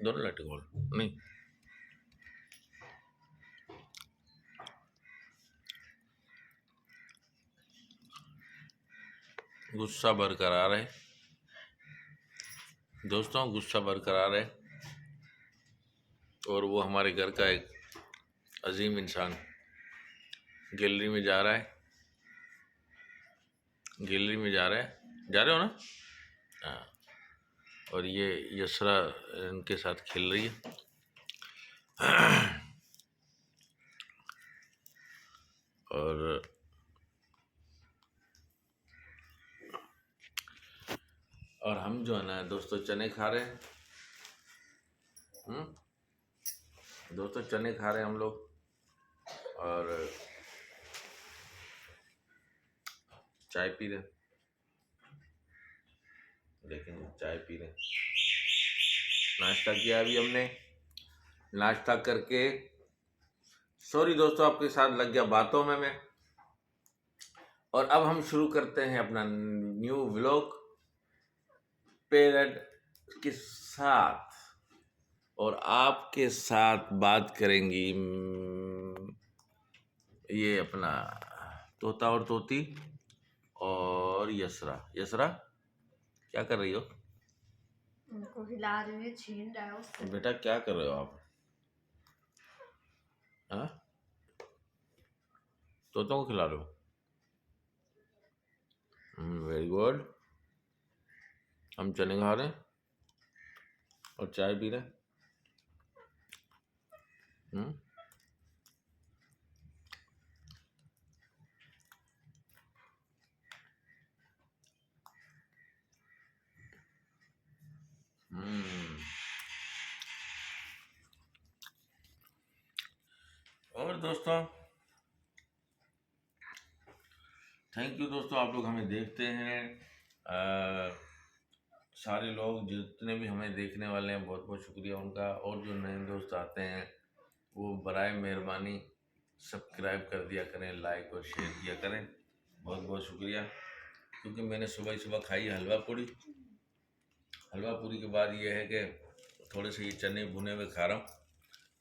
दोनों लाइट खोल नहीं। गुस्सा बरकरार है दोस्तों, गुस्सा बरकरार है। और वो हमारे घर का एक अजीम इंसान गैलरी में जा रहा है, गैलरी में जा रहा है, जा रहे हो ना? हाँ। और ये यसरा इनके साथ खेल रही है। और हम जो है ना दोस्तों चने खा रहे हैं। दोस्तों चने खा रहे हैं हम लोग, और चाय पी रहे हैं। लेकिन चाय पी रहे हैं, नाश्ता किया अभी हमने। नाश्ता करके सॉरी दोस्तों आपके साथ लग गया बातों में मैं। और अब हम शुरू करते हैं अपना न्यू व्लॉग पेरेंट के साथ, और आपके साथ बात करेंगी ये अपना तोता और तोती और यसरा। यसरा क्या कर रही हो? उनको हिला रही है, छीन रहा है उससे। बेटा क्या कर रहे हो आप? हाँ, तोतों को खिला रहे हो? Very good. हम चने खा रहे हैं और चाय पी रहे हैं। और दोस्तों थैंक यू दोस्तों, आप लोग हमें देखते हैं। सारे लोग जितने भी हमें देखने वाले हैं बहुत बहुत शुक्रिया उनका। और जो नए दोस्त आते हैं वो बराए मेहरबानी सब्सक्राइब कर दिया करें, लाइक और शेयर किया करें। बहुत बहुत शुक्रिया। क्योंकि मैंने सुबह सुबह खाई हलवा पूड़ी। हलवा पूरी के बाद ये है कि थोड़े से ये चने भुने हुए खा रहा हूँ,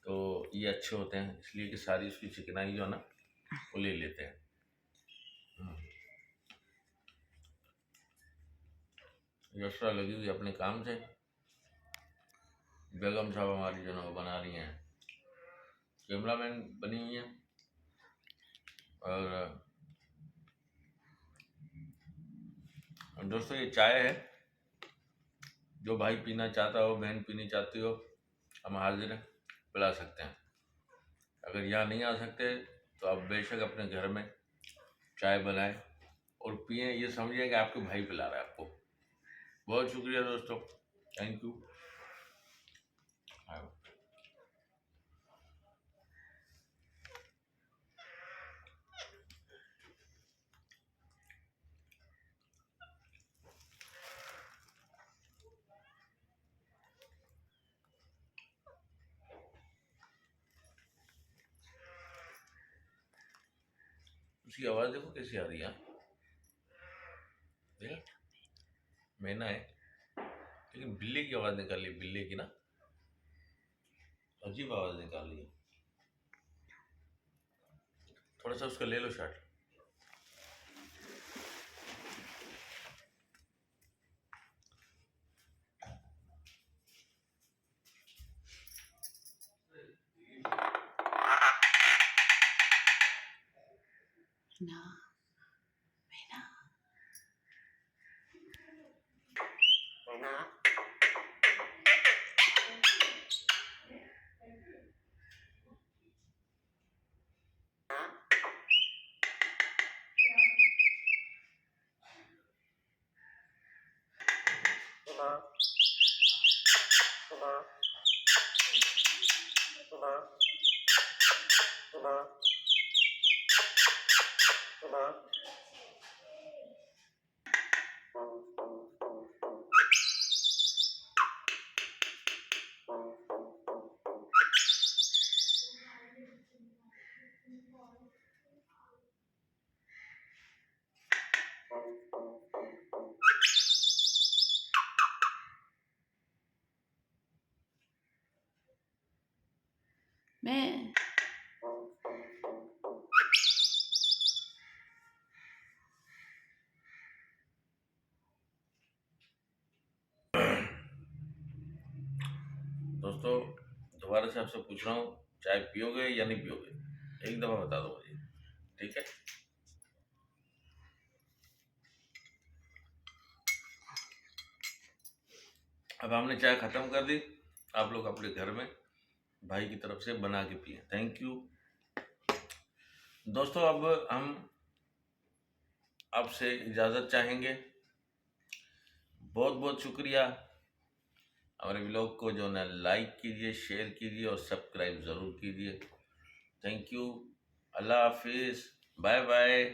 तो ये अच्छे होते हैं, इसलिए कि सारी उसकी चिकनाई जो है ना वो ले लेते हैं। यसरा लगी हुई अपने काम से। बेगम साहब हमारी जो है वो बना रही हैं, कैमरामैन बनी हुई है। और दोस्तों ये चाय है, जो भाई पीना चाहता हो, बहन पीनी चाहती हो, हम हाजिर हैं, पिला सकते हैं। अगर यहाँ नहीं आ सकते तो आप बेशक अपने घर में चाय बनाएं और पिएं, ये समझिए कि आपके भाई पिला रहा है आपको। बहुत शुक्रिया दोस्तों, थैंक यू। उसकी आवाज़ देखो कैसी आ रही है, मैना है लेकिन बिल्ली की आवाज़ निकाली, बिल्ली की ना अजीब आवाज़ निकाली है। थोड़ा सा उसका ले लो शॉट। ना मैना से आपसे पूछ रहा हूँ, चाय पियोगे या नहीं पियोगे? एक दफ़ा बता दो मुझे, ठीक है? अब हमने चाय ख़त्म कर दी, आप लोग अपने घर में भाई की तरफ से बना के पिए। थैंक यू दोस्तों। अब हम आपसे इजाज़त चाहेंगे। बहुत बहुत शुक्रिया। हमारे ब्लॉग को जो है लाइक कीजिए, शेयर कीजिए और सब्सक्राइब ज़रूर कीजिए। Thank you. अल्लाह हाफिज़। Bye bye.